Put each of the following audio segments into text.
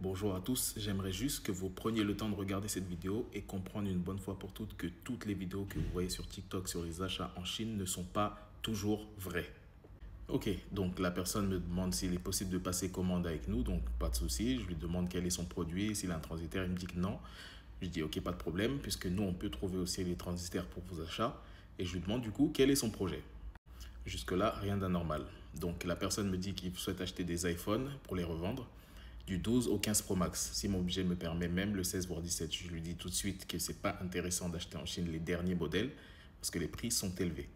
Bonjour à tous, j'aimerais juste que vous preniez le temps de regarder cette vidéo et comprendre une bonne fois pour toutes que toutes les vidéos que vous voyez sur TikTok sur les achats en Chine ne sont pas toujours vraies. Ok, donc la personne me demande s'il est possible de passer commande avec nous, donc pas de souci. Je lui demande quel est son produit, s'il a un transitaire, il me dit que non. Je dis ok, pas de problème, puisque nous on peut trouver aussi les transitaires pour vos achats. Et je lui demande du coup quel est son projet. Jusque-là, rien d'anormal. Donc la personne me dit qu'il souhaite acheter des iPhones pour les revendre du 12 au 15 Pro Max. Si mon budget me permet même le 16 voire 17, je lui dis tout de suite que c'est pas intéressant d'acheter en Chine les derniers modèles parce que les prix sont élevés.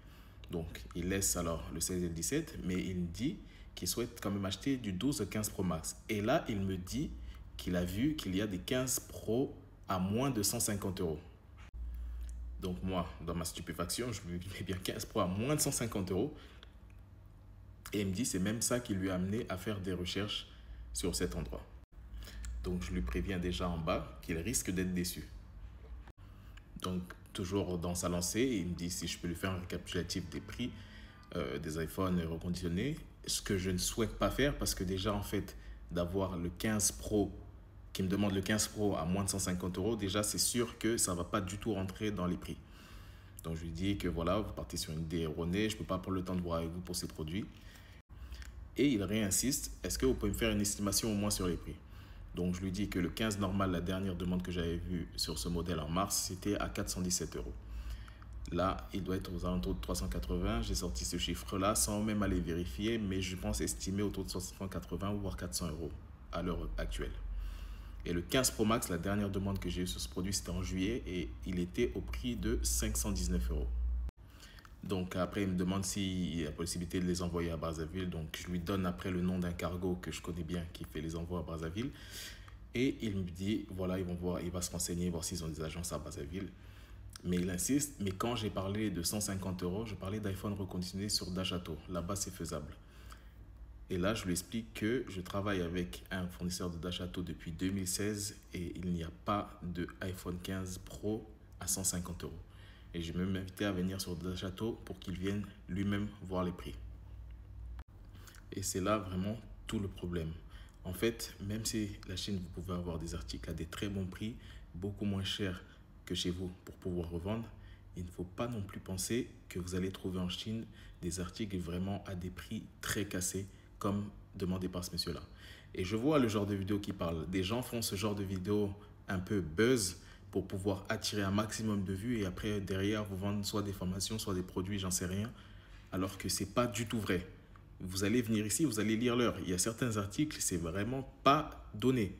Donc il laisse alors le 16 et le 17, mais il me dit qu'il souhaite quand même acheter du 12 au 15 Pro Max. Et là, il me dit qu'il a vu qu'il y a des 15 Pro à moins de 150 euros. Donc moi, dans ma stupéfaction, je lui mets bien 15 Pro à moins de 150 euros. Et il me dit c'est même ça qui lui a amené à faire des recherches sur cet endroit. Donc je lui préviens déjà en bas qu'il risque d'être déçu. Donc toujours dans sa lancée, il me dit si je peux lui faire un récapitulatif des prix des iPhones reconditionnés. Ce que je ne souhaite pas faire parce que déjà en fait d'avoir le 15 Pro qui me demande le 15 Pro à moins de 150 euros, déjà c'est sûr que ça ne va pas du tout rentrer dans les prix. Donc je lui dis que voilà, vous partez sur une idée erronée, je ne peux pas prendre le temps de voir avec vous pour ces produits. Et il réinsiste, est-ce que vous pouvez me faire une estimation au moins sur les prix? Donc je lui dis que le 15 normal, la dernière demande que j'avais vue sur ce modèle en mars, c'était à 417 euros. Là, il doit être aux alentours de 380. J'ai sorti ce chiffre-là sans même aller vérifier, mais je pense estimer autour de 380 voire 400 euros à l'heure actuelle. Et le 15 Pro Max, la dernière demande que j'ai eue sur ce produit, c'était en juillet et il était au prix de 519 euros. Donc après, il me demande s'il y a la possibilité de les envoyer à Brazzaville. Donc je lui donne après le nom d'un cargo que je connais bien qui fait les envois à Brazzaville. Et il me dit, voilà, ils vont voir, il va se renseigner, voir s'ils ont des agences à Brazzaville. Mais il insiste, mais quand j'ai parlé de 150 euros, je parlais d'iPhone reconditionné sur Dachato. Là-bas, c'est faisable. Et là, je lui explique que je travaille avec un fournisseur de Dachato depuis 2016 et il n'y a pas de iPhone 15 Pro à 150 euros. Et je vais même invité à venir sur Dachato pour qu'il vienne lui-même voir les prix. Et c'est là vraiment tout le problème. En fait, même si la Chine, vous pouvez avoir des articles à des très bons prix, beaucoup moins chers que chez vous pour pouvoir revendre, il ne faut pas non plus penser que vous allez trouver en Chine des articles vraiment à des prix très cassés, comme demandé par ce monsieur-là. Et je vois le genre de vidéo qui parle. Des gens font ce genre de vidéo un peu buzz pour pouvoir attirer un maximum de vues et après, derrière, vous vendre soit des formations, soit des produits, j'en sais rien, alors que ce n'est pas du tout vrai. Vous allez venir ici, vous allez lire l'heure. Il y a certains articles, c'est vraiment pas donné.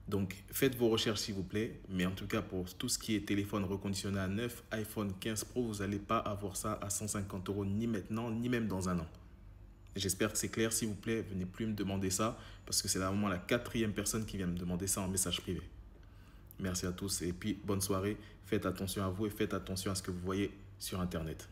Donc, faites vos recherches s'il vous plaît. Mais en tout cas, pour tout ce qui est téléphone reconditionné à neuf, iPhone 15 Pro, vous n'allez pas avoir ça à 150 euros, ni maintenant, ni même dans un an. J'espère que c'est clair. S'il vous plaît, venez plus me demander ça parce que c'est vraiment la 4e personne qui vient me demander ça en message privé. Merci à tous et puis bonne soirée. Faites attention à vous et faites attention à ce que vous voyez sur Internet.